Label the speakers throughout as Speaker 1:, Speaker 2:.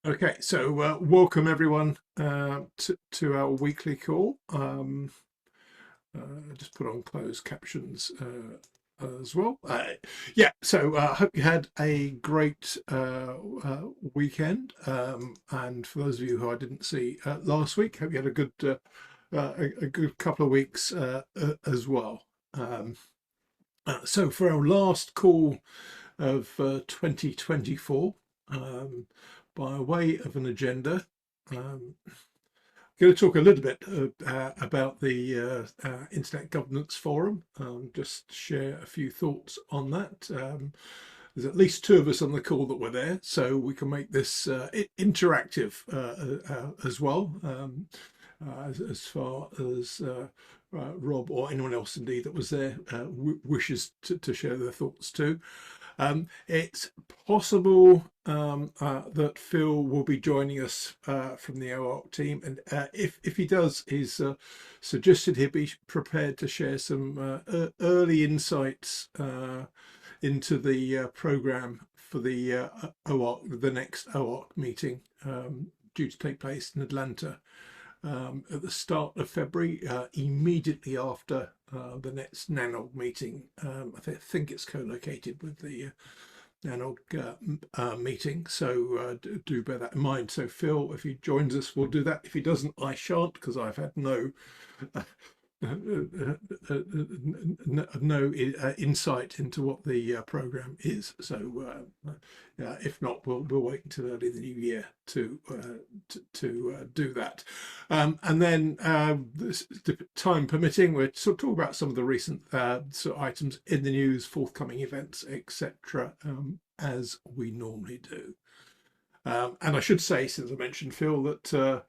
Speaker 1: Okay, so welcome everyone to our weekly call. Just put on closed captions as well. Yeah, so I hope you had a great weekend. And for those of you who I didn't see last week, hope you had a good couple of weeks as well. Um, so for our last call of 2024, um, by way of an agenda, going to talk a little bit about the Internet Governance Forum, just share a few thoughts on that. There's at least two of us on the call that were there, so we can make this interactive as well, as far as Rob or anyone else indeed that was there wishes to share their thoughts too. It's possible that Phil will be joining us from the OARC team, and if he does, he's suggested he'd be prepared to share some early insights into the program for the OARC, the next OARC meeting due to take place in Atlanta at the start of February, immediately after the next NANOG meeting. I think it's co-located with the NANOG meeting, so do bear that in mind. So Phil, if he joins us, we'll do that. If he doesn't, I shan't, because I've had no insight into what the program is. So if not, we'll wait until early the new year to do that. And then, time permitting, we're sort of talking about some of the recent sort of items in the news, forthcoming events, etc., as we normally do. And I should say, since I mentioned Phil, that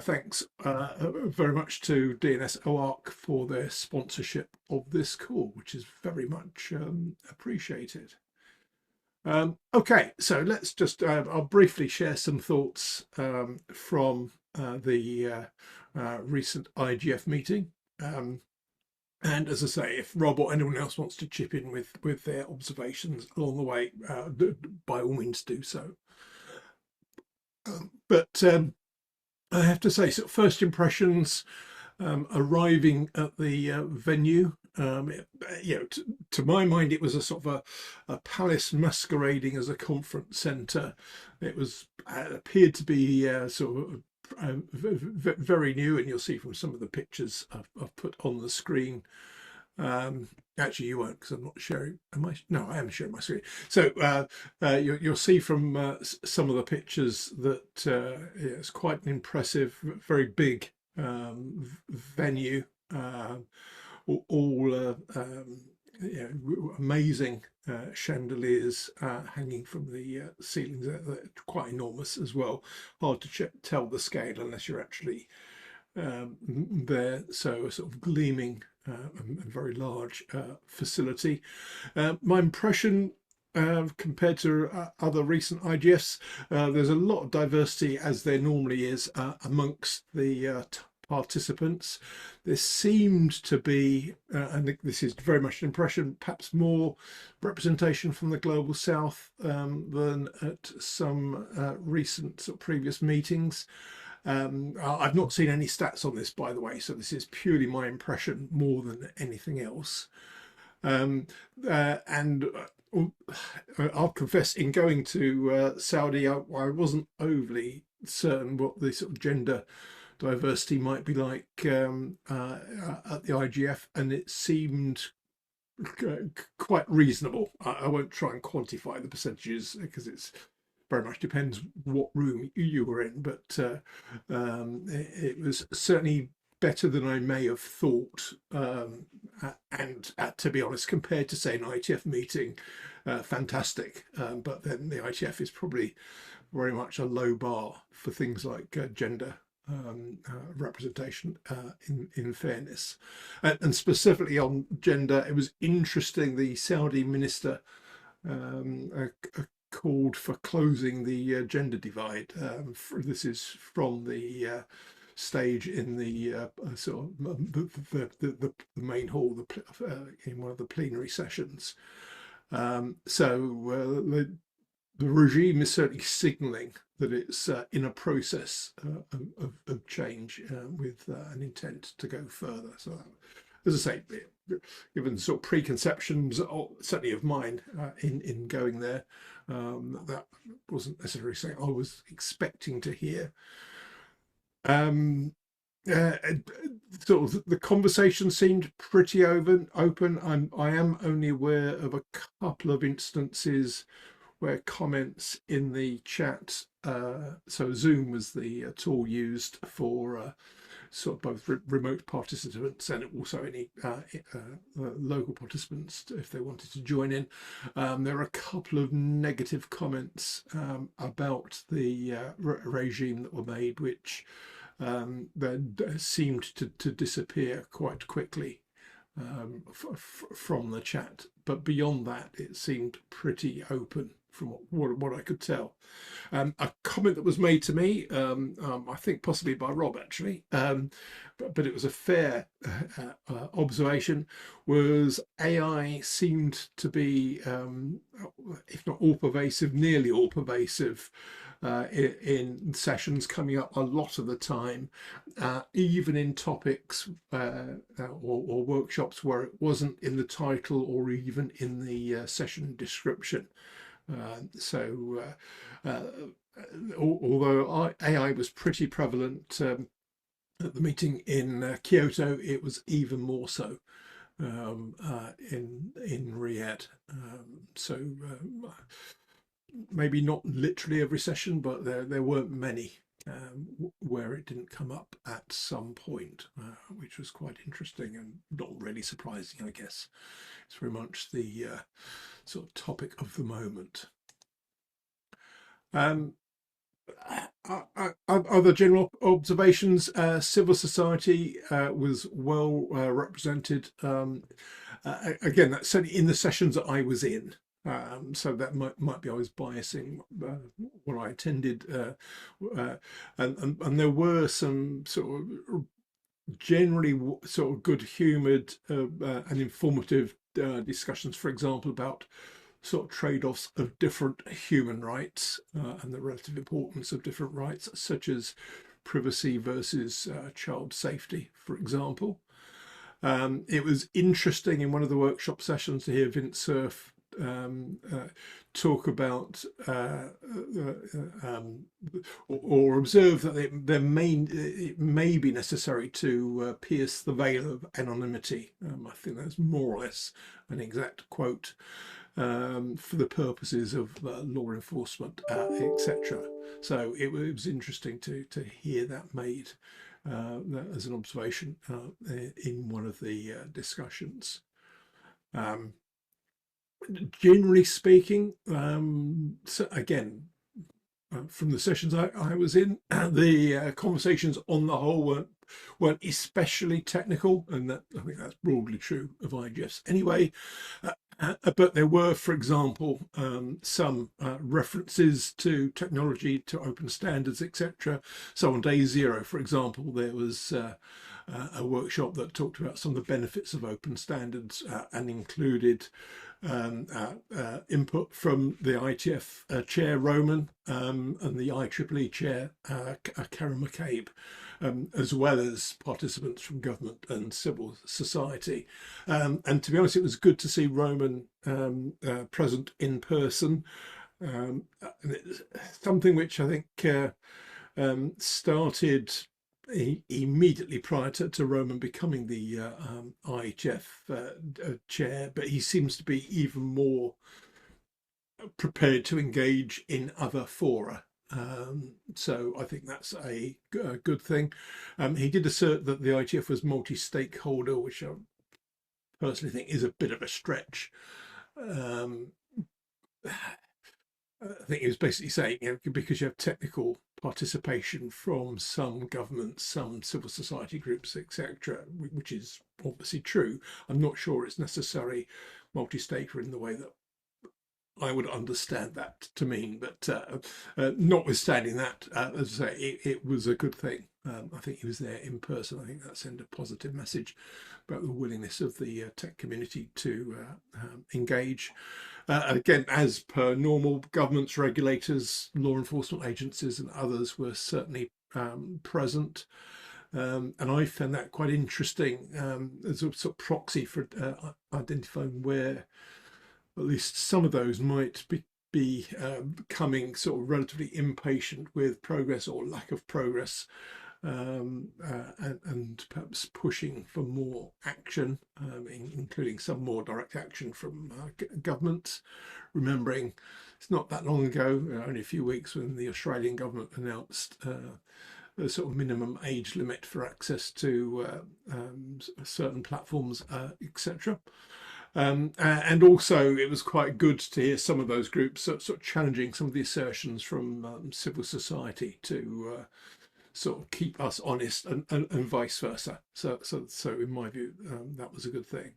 Speaker 1: thanks very much to DNS OARC for their sponsorship of this call, which is very much appreciated. Okay, so let's just, I'll briefly share some thoughts from the recent IGF meeting. And as I say, if Rob or anyone else wants to chip in with their observations along the way, by all means do so. But I have to say, sort of first impressions arriving at the venue, to my mind, it was a sort of a palace masquerading as a conference centre. It appeared to be sort of very new, and you'll see from some of the pictures I've put on the screen. Actually, you won't, because I'm not sharing. Am I? No, I am sharing my screen. So you'll see from some of the pictures that it's quite an impressive, very big venue. All amazing chandeliers hanging from the ceilings. They're quite enormous as well. Hard to tell the scale unless you're actually there. So a sort of gleaming and very large facility. My impression compared to other recent IGFs, there's a lot of diversity, as there normally is, amongst the participants. There seemed to be, and this is very much an impression, perhaps more representation from the Global South than at some recent sort of previous meetings. I've not seen any stats on this, by the way, so this is purely my impression more than anything else. And I'll confess, in going to Saudi, I wasn't overly certain what the sort of gender diversity might be like at the IGF, and it seemed quite reasonable. I won't try and quantify the percentages because it's very much depends what room you were in, but it was certainly better than I may have thought. And to be honest, compared to, say, an ITF meeting, fantastic. But then the ITF is probably very much a low bar for things like gender representation, in fairness. And specifically on gender, it was interesting, the Saudi minister called for closing the gender divide. This is from the stage in the sort of the main hall, in one of the plenary sessions. So the regime is certainly signalling that it's in a process of change with an intent to go further. So, as I say, given sort of preconceptions, certainly of mine in going there, that wasn't necessarily something I was expecting to hear. Um, Sort of the conversation seemed pretty open. I am only aware of a couple of instances where comments in the chat, so Zoom was the tool used for sort of both remote participants and also any local participants if they wanted to join in. There are a couple of negative comments about the regime that were made, which that seemed to disappear quite quickly from the chat. But beyond that, it seemed pretty open from what I could tell. A comment that was made to me, I think possibly by Rob actually, but it was a fair observation, was AI seemed to be, if not all pervasive, nearly all pervasive in sessions, coming up a lot of the time, even in topics or workshops where it wasn't in the title or even in the session description. Although AI was pretty prevalent at the meeting in Kyoto, it was even more so in Riyadh. Maybe not literally every session, but there weren't many where it didn't come up at some point, which was quite interesting and not really surprising, I guess. It's very much the sort of topic of the moment. Other general observations, civil society was well represented. Again, that's certainly in the sessions that I was in. So that might be I was biasing what I attended, and there were some sort of generally sort of good-humoured and informative discussions, for example, about sort of trade-offs of different human rights and the relative importance of different rights, such as privacy versus child safety, for example. It was interesting in one of the workshop sessions to hear Vince Cerf talk about or observe that it may be necessary to pierce the veil of anonymity. I think that's more or less an exact quote, for the purposes of law enforcement, etc. So it was interesting to hear that made as an observation in one of the discussions. Generally speaking, so again, from the sessions I was in, the conversations on the whole weren't especially technical, and that I think that's broadly true of IGFs anyway. But there were, for example, some references to technology, to open standards, etc. So on day 0, for example, there was a workshop that talked about some of the benefits of open standards and included input from the ITF chair Roman and the IEEE chair Karen McCabe, as well as participants from government and civil society. And to be honest, it was good to see Roman present in person. And it's something which I think started immediately prior to Roman becoming the IHF chair, but he seems to be even more prepared to engage in other fora. So I think that's a good thing. He did assert that the ITF was multi-stakeholder, which I personally think is a bit of a stretch. I think he was basically saying, because you have technical participation from some governments, some civil society groups, etc., which is obviously true. I'm not sure it's necessarily multi-stakeholder in the way that I would understand that to mean, but notwithstanding that, as I say, it was a good thing. I think he was there in person. I think that sent a positive message about the willingness of the tech community to engage. again, as per normal, governments, regulators, law enforcement agencies, and others were certainly present. And I found that quite interesting as a sort of proxy for identifying where at least some of those might be becoming sort of relatively impatient with progress or lack of progress, and perhaps pushing for more action, including some more direct action from governments. Remembering it's not that long ago, only a few weeks, when the Australian government announced a sort of minimum age limit for access to certain platforms, etc. And also, it was quite good to hear some of those groups sort of challenging some of the assertions from civil society to sort of keep us honest, and vice versa. So in my view, that was a good thing.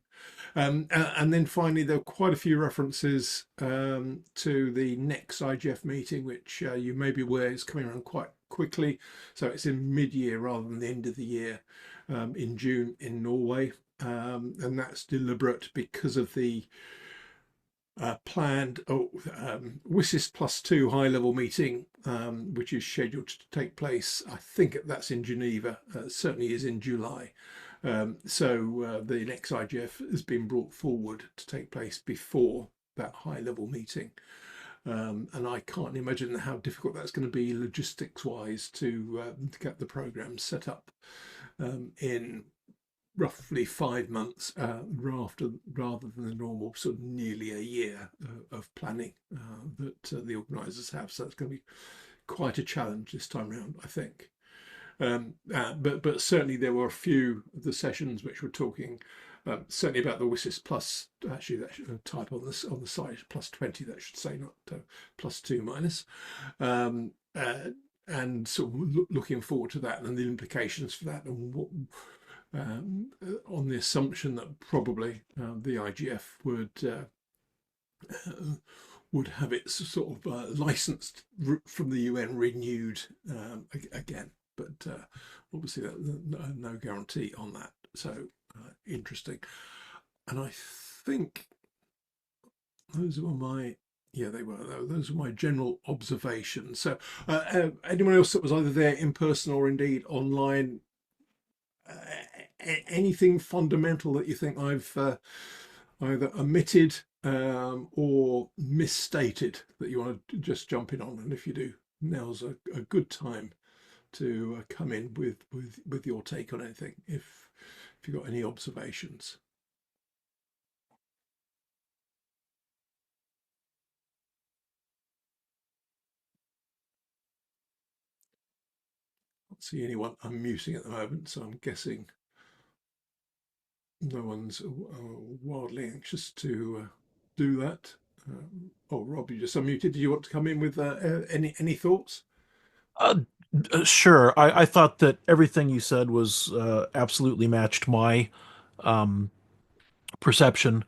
Speaker 1: And then finally, there were quite a few references to the next IGF meeting, which you may be aware is coming around quite quickly. So it's in mid-year rather than the end of the year, in June in Norway. And that's deliberate because of the planned WSIS +2 high-level meeting, which is scheduled to take place. I think that's in Geneva. Certainly is in July. So the next IGF has been brought forward to take place before that high-level meeting. And I can't imagine how difficult that's going to be logistics-wise to get the program set up in roughly 5 months, rather than the normal sort of nearly a year of planning that the organisers have. So it's going to be quite a challenge this time around, I think. But certainly there were a few of the sessions which were talking certainly about the WSIS plus. Actually, that should type on this on the site, +20. That should say, not +2 minus. And sort of looking forward to that and the implications for that, and what, on the assumption that probably the IGF would have its sort of licensed from the UN renewed again. But obviously no guarantee on that. So interesting. And I think those were my those were my general observations. So anyone else that was either there in person or indeed online, anything fundamental that you think I've either omitted or misstated that you want to just jump in on? And if you do, now's a good time to come in with your take on anything, if you've got any observations. I don't see anyone unmuting at the moment, so I'm guessing no one's wildly anxious to do that. Oh, Rob, you just unmuted. Did you want to come in with any thoughts?
Speaker 2: Uh, sure. I thought that everything you said was absolutely matched my um, perception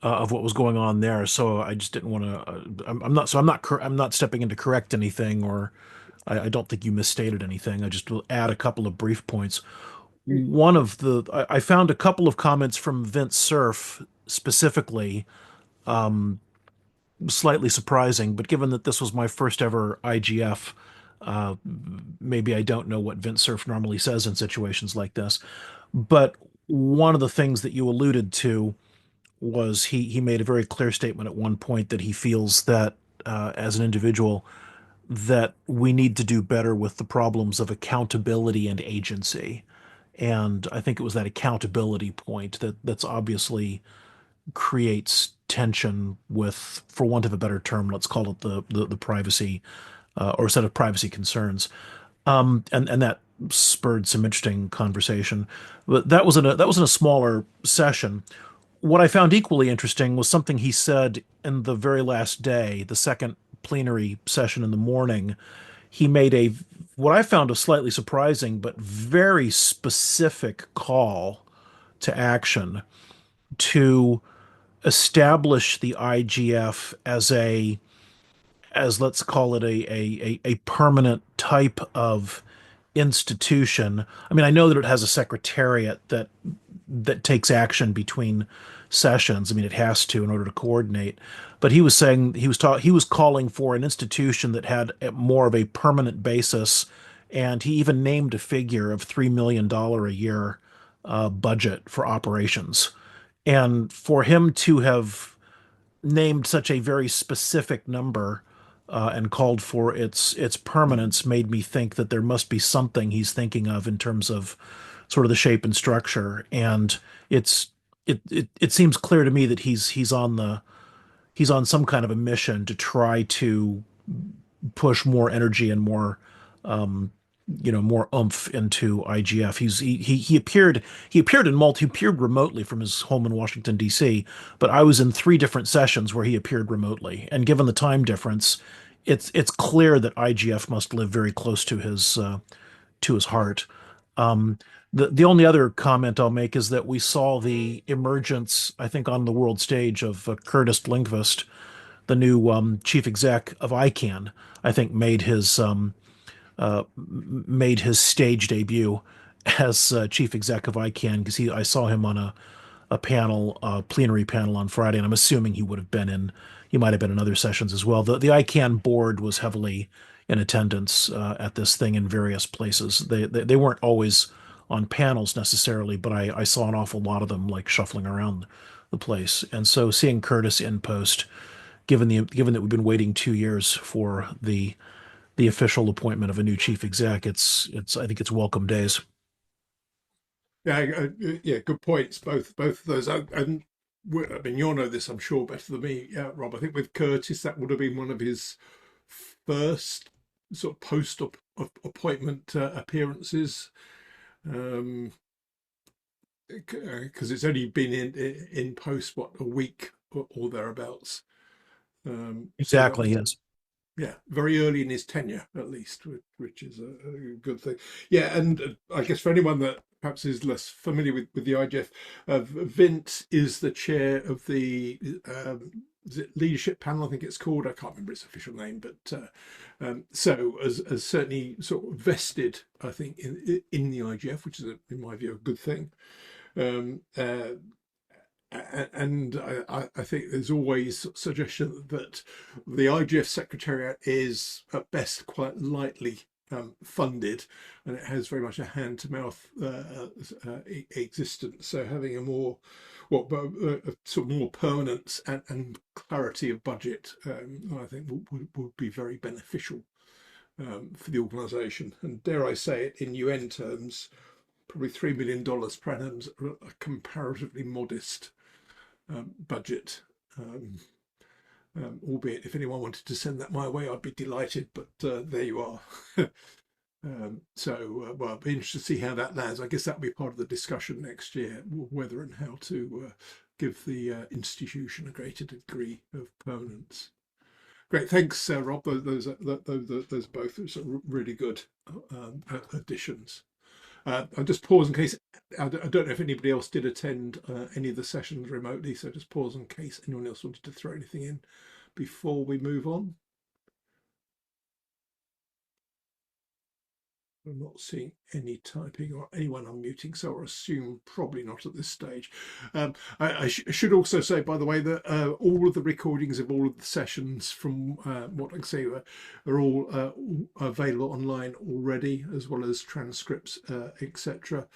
Speaker 2: of what was going on there. So I just didn't want to. I'm not. So I'm not stepping in to correct anything, or I don't think you misstated anything. I just will add a couple of brief points. One of I found a couple of comments from Vince Cerf specifically slightly surprising, but given that this was my first ever IGF, uh, maybe I don't know what Vince Cerf normally says in situations like this. But one of the things that you alluded to was he made a very clear statement at one point that he feels that as an individual that we need to do better with the problems of accountability and agency. And I think it was that accountability point that's obviously creates tension with, for want of a better term, let's call it the privacy or set of privacy concerns. And that spurred some interesting conversation. But that was in a smaller session. What I found equally interesting was something he said in the very last day, the second plenary session in the morning. He made a what I found a slightly surprising but very specific call to action to establish the IGF as as let's call it a permanent type of institution. I mean, I know that it has a secretariat that takes action between sessions. I mean, it has to in order to coordinate. But he was saying he was calling for an institution that had more of a permanent basis, and he even named a figure of $3 million a year budget for operations. And for him to have named such a very specific number and called for its permanence made me think that there must be something he's thinking of in terms of sort of the shape and structure. And it's it seems clear to me that he's on some kind of a mission to try to push more energy and more um, more oomph into IGF. He appeared remotely from his home in Washington D.C., but I was in three different sessions where he appeared remotely. And given the time difference, it's clear that IGF must live very close to his heart. Um, the only other comment I'll make is that we saw the emergence, I think, on the world stage of Curtis Blinkvist, the new chief exec of ICANN. I think made his stage debut as chief exec of ICANN because I saw him on a panel, plenary panel on Friday, and I'm assuming he might have been in other sessions as well. The ICANN board was heavily in attendance at this thing in various places. They weren't always on panels necessarily, but I saw an awful lot of them like shuffling around the place. And so seeing Curtis in post, given that we've been waiting 2 years for the official appointment of a new chief exec, it's I think it's welcome days.
Speaker 1: Yeah, yeah, good points. Both of those. And I mean, you'll know this, I'm sure, better than me, Rob. I think with Curtis, that would have been one of his first sort of post appointment appearances, because it's only been in post what, a week or thereabouts. So that
Speaker 2: Exactly,
Speaker 1: was,
Speaker 2: yes.
Speaker 1: yeah, very early in his tenure, at least, which is a good thing. Yeah, and I guess for anyone that perhaps is less familiar with the IGF, Vint is the chair of the is it leadership panel, I think it's called. I can't remember its official name, but so as certainly sort of vested, I think, in the IGF, which is, in my view, a good thing. Um, uh, and I think there's always suggestion that the IGF Secretariat is at best quite lightly funded, and it has very much a hand-to-mouth existence. So having a more, sort of more permanence and clarity of budget, I think would be very beneficial for the organisation. And dare I say it, in UN terms, probably $3 million per annum is a comparatively modest budget. Um, Albeit, if anyone wanted to send that my way, I'd be delighted. But there you are. Well, I'll be interested to see how that lands. I guess that'll be part of the discussion next year, whether and how to give the institution a greater degree of permanence. Great, thanks, Rob. Those both are really good additions. I'll just pause in case, I don't know if anybody else did attend any of the sessions remotely, so just pause in case anyone else wanted to throw anything in before we move on. I'm not seeing any typing or anyone unmuting, so I assume probably not at this stage. I should also say, by the way, that all of the recordings of all of the sessions from what I can say are all available online already, as well as transcripts, etc.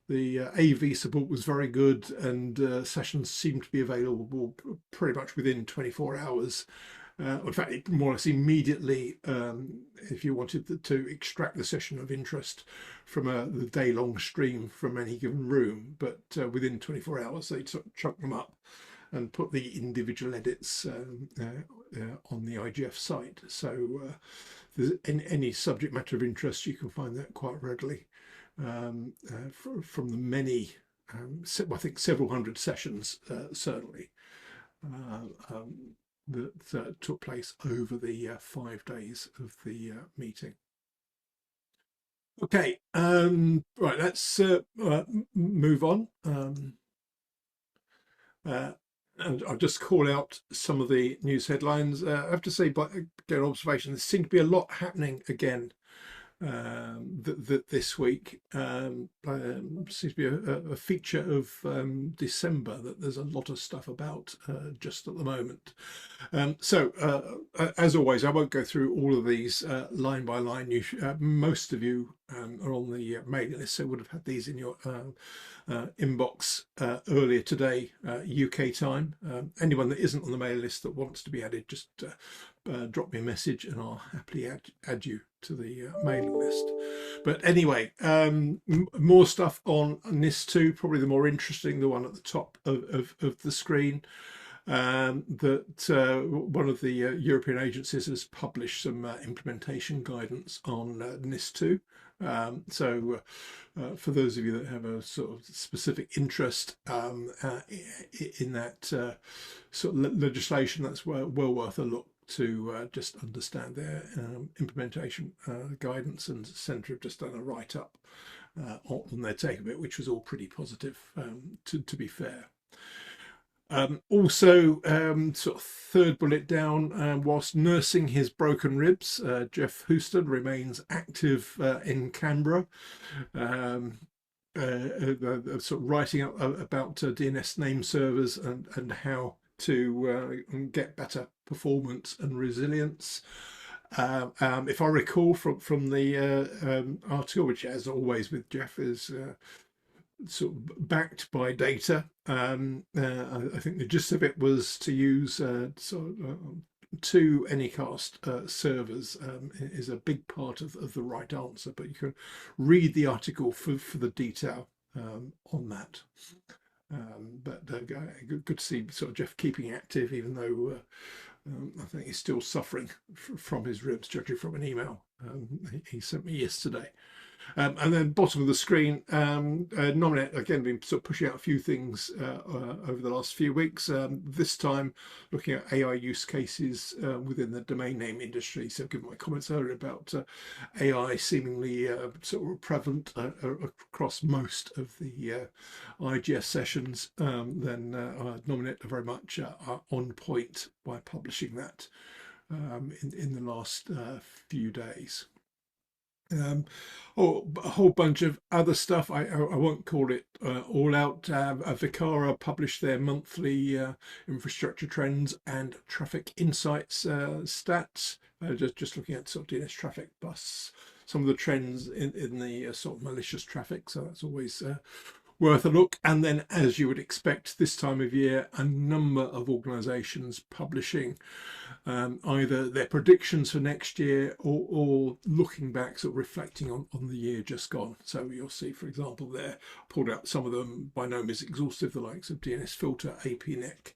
Speaker 1: The AV support was very good, and sessions seemed to be available pretty much within 24 hours. In fact, more or less immediately, if you wanted to extract the session of interest from the day-long stream from any given room. But within 24 hours, they chunk them up and put the individual edits on the IGF site. So there's any subject matter of interest, you can find that quite readily from the many, I think several hundred sessions, certainly. That took place over the 5 days of the meeting. Okay, right, let's move on. And I'll just call out some of the news headlines. I have to say, by again, observation, there seemed to be a lot happening again this week. Seems to be a feature of December that there's a lot of stuff about just at the moment. As always, I won't go through all of these line by line. Most of you are on the mailing list, so would have had these in your inbox earlier today, UK time. Anyone that isn't on the mailing list that wants to be added, just drop me a message and I'll happily add you to the mailing list. But anyway, more stuff on NIS2, probably the more interesting, the one at the top of the screen. That one of the European agencies has published some implementation guidance on NIS2. For those of you that have a sort of specific interest in that sort of legislation, that's well worth a look to just understand their implementation guidance. And Centre have just done a write-up on their take of it, which was all pretty positive, to be fair. Also, sort of third bullet down, whilst nursing his broken ribs, Jeff Houston remains active in Canberra, sort of writing up about DNS name servers and how to get better performance and resilience. If I recall from the article, which as always with Jeff is sort of backed by data, I think the gist of it was to use two Anycast servers is a big part of the right answer, but you can read the article for the detail on that. Good to see sort of Jeff keeping active, even though I think he's still suffering from his ribs, judging from an email he sent me yesterday. And then bottom of the screen, Nominate, again, been sort of pushing out a few things over the last few weeks, this time looking at AI use cases within the domain name industry. So given my comments earlier about AI seemingly sort of prevalent across most of the IGS sessions, then Nominate are very much on point by publishing that in the last few days. A whole bunch of other stuff. I won't call it all out. Vicara published their monthly infrastructure trends and traffic insights stats. Just looking at sort of DNS traffic plus some of the trends in the sort of malicious traffic. So that's always worth a look. And then, as you would expect this time of year, a number of organisations publishing either their predictions for next year or looking back, sort of reflecting on the year just gone. So you'll see, for example, there, pulled out some of them, by no means exhaustive, the likes of DNS Filter, APNEC,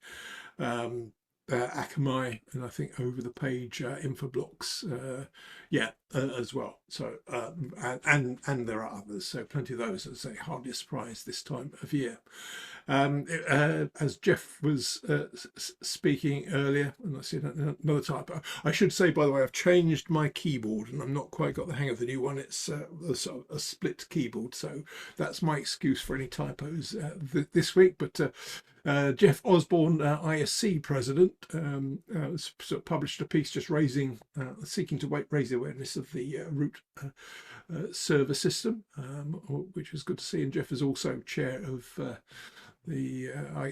Speaker 1: Akamai, and I think over the page Infoblocks, as well. So and there are others, so plenty of those. As I say, hardly a surprise this time of year. As Jeff was speaking earlier, and I see another typo. I should say, by the way, I've changed my keyboard, and I'm not quite got the hang of the new one. It's a split keyboard, so that's my excuse for any typos this week. But Jeff Osborne, ISC president, sort of published a piece just seeking to raise the awareness of the root server system, which was good to see. And Jeff is also chair of the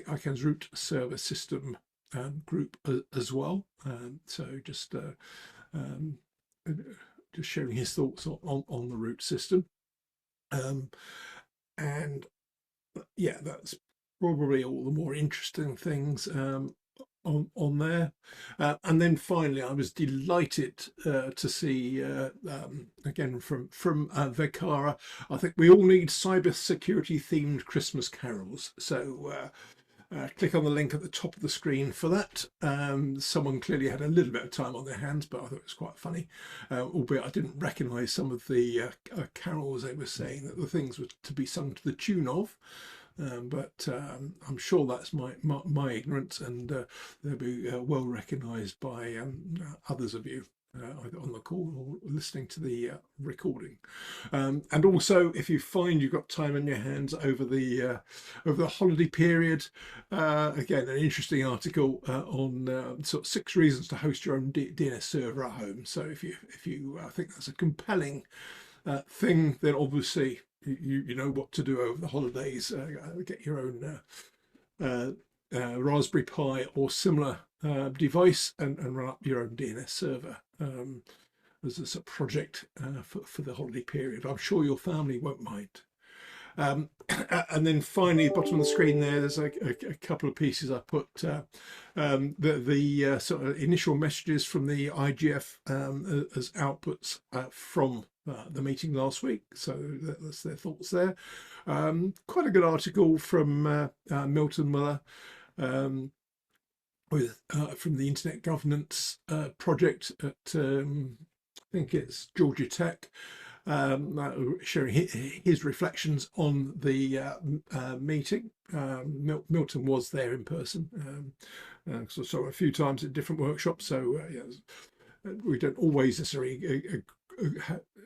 Speaker 1: ICANN's root server system group as well. So just sharing his thoughts on the root system. And yeah, that's probably all the more interesting things on there. And then finally, I was delighted to see again from Vicara, I think we all need cybersecurity themed Christmas carols. So click on the link at the top of the screen for that. Someone clearly had a little bit of time on their hands, but I thought it was quite funny, albeit I didn't recognise some of the carols they were saying that the things were to be sung to the tune of. But I'm sure that's my ignorance, and they'll be well recognised by others of you either on the call or listening to the recording. And also, if you find you've got time on your hands over the holiday period, again, an interesting article on sort of 6 reasons to host your own DNS server at home. So if you think that's a compelling thing, then obviously you know what to do over the holidays. Get your own Raspberry Pi or similar device and run up your own DNS server as a project for the holiday period. I'm sure your family won't mind. And then finally, bottom of the screen there's a couple of pieces I put. The sort of initial messages from the IGF as outputs from the meeting last week. So that's their thoughts there. Quite a good article from Milton Muller from the Internet Governance Project at I think it's Georgia Tech, sharing his reflections on the meeting. Milton was there in person, so I saw a few times at different workshops. So we don't always necessarily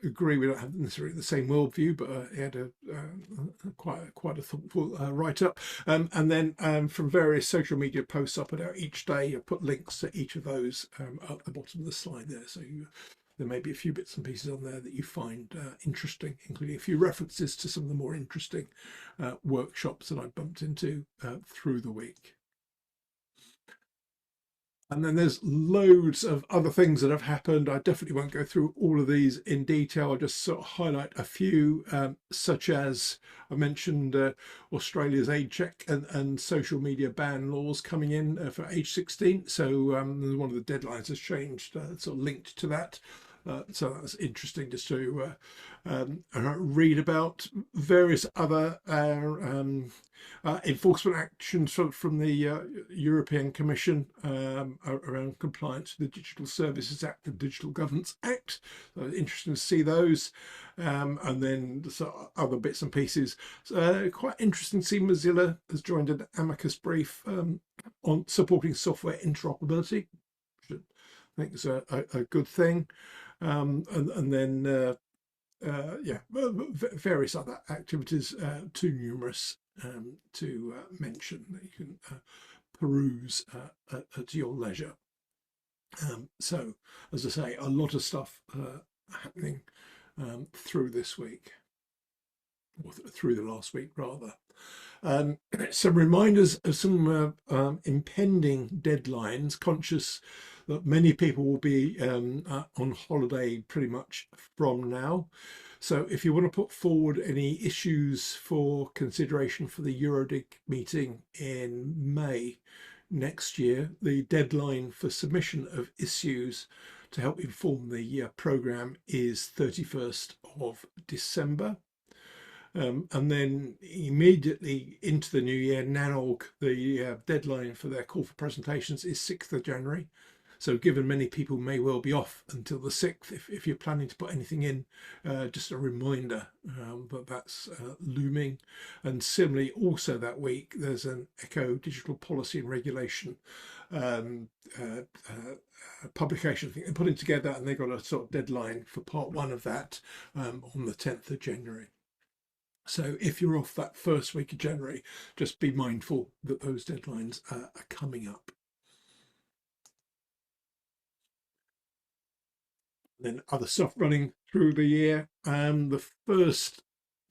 Speaker 1: agree. We don't have necessarily the same worldview, but he had quite a thoughtful write up. And then from various social media posts I put out each day, I put links to each of those at the bottom of the slide there. So there may be a few bits and pieces on there that you find interesting, including a few references to some of the more interesting workshops that I bumped into through the week. And then there's loads of other things that have happened. I definitely won't go through all of these in detail. I'll just sort of highlight a few, such as I mentioned Australia's age check and social media ban laws coming in for age 16. So one of the deadlines has changed, sort of linked to that. So that's interesting just to read about various other enforcement actions from the European Commission around compliance with the Digital Services Act and Digital Governance Act. So interesting to see those, and then sort of other bits and pieces. Quite interesting to see Mozilla has joined an amicus brief on supporting software interoperability, which I think is a good thing. And then various other activities, too numerous to mention, that you can peruse at your leisure. So, as I say, a lot of stuff happening through this week, or through the last week rather. Some reminders of some impending deadlines, conscious that many people will be on holiday pretty much from now. So if you want to put forward any issues for consideration for the Eurodig meeting in May next year, the deadline for submission of issues to help inform the programme is 31st of December. And then immediately into the new year, NANOG, the deadline for their call for presentations is 6th of January. So given many people may well be off until the 6th, if you're planning to put anything in, just a reminder that that's looming. And similarly, also that week, there's an ECHO Digital Policy and Regulation publication thing they're putting together, and they've got a sort of deadline for part one of that on the 10th of January. So if you're off that first week of January, just be mindful that those deadlines are coming up. Then other stuff running through the year. The first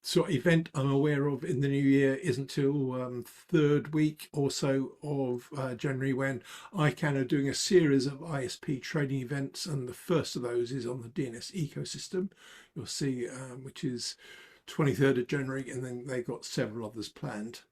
Speaker 1: sort of event I'm aware of in the new year isn't till third week or so of January, when ICANN are doing a series of ISP training events, and the first of those is on the DNS ecosystem. You'll see, which is 23rd of January, and then they've got several others planned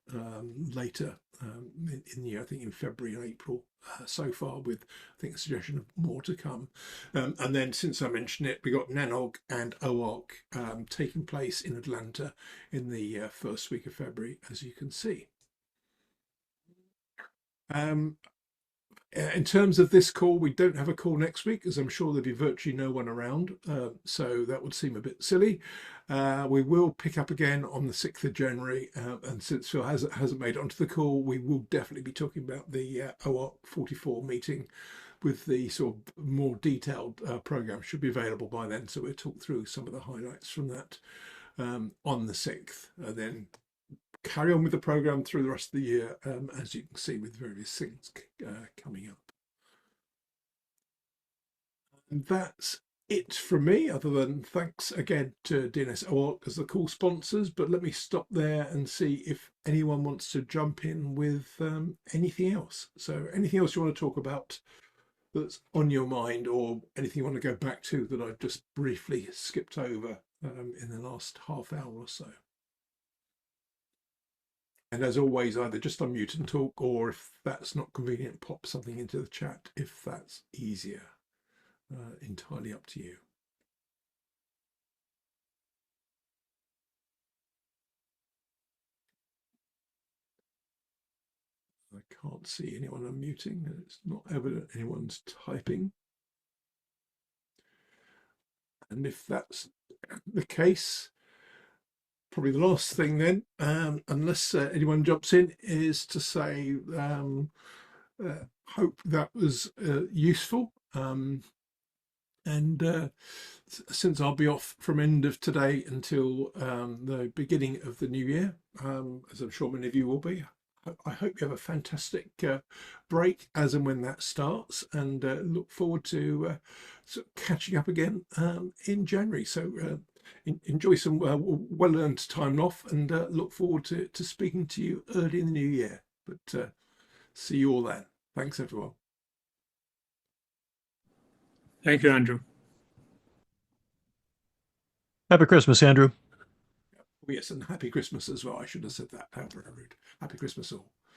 Speaker 1: later in the year, I think in February and April so far, with I think a suggestion of more to come. And then, since I mentioned it, we got NANOG and OARC taking place in Atlanta in the first week of February, as you can see. In terms of this call, we don't have a call next week, as I'm sure there'll be virtually no one around, so that would seem a bit silly. We will pick up again on the 6th of January, and since Phil hasn't made it onto the call, we will definitely be talking about the OARC 44 meeting with the sort of more detailed program should be available by then. So we'll talk through some of the highlights from that on the 6th. Then carry on with the program through the rest of the year, as you can see, with various things coming up. And that's it from me, other than thanks again to DNS as the call sponsors. But let me stop there and see if anyone wants to jump in with anything else. So anything else you want to talk about that's on your mind, or anything you want to go back to that I've just briefly skipped over in the last half hour or so. And as always, either just unmute and talk, or if that's not convenient, pop something into the chat if that's easier. Entirely up to you. I can't see anyone unmuting, and it's not evident anyone's typing. And if that's the case, probably the last thing then, unless anyone jumps in, is to say hope that was useful. And since I'll be off from end of today until the beginning of the new year, as I'm sure many of you will be, I hope you have a fantastic break as and when that starts, and look forward to sort of catching up again in January. So enjoy some well-earned time off, and look forward to speaking to you early in the new year. But see you all then. Thanks, everyone.
Speaker 3: Thank you, Andrew.
Speaker 2: Happy Christmas, Andrew.
Speaker 1: Oh, yes, and happy Christmas as well. I should have said that. How rude. Happy Christmas all.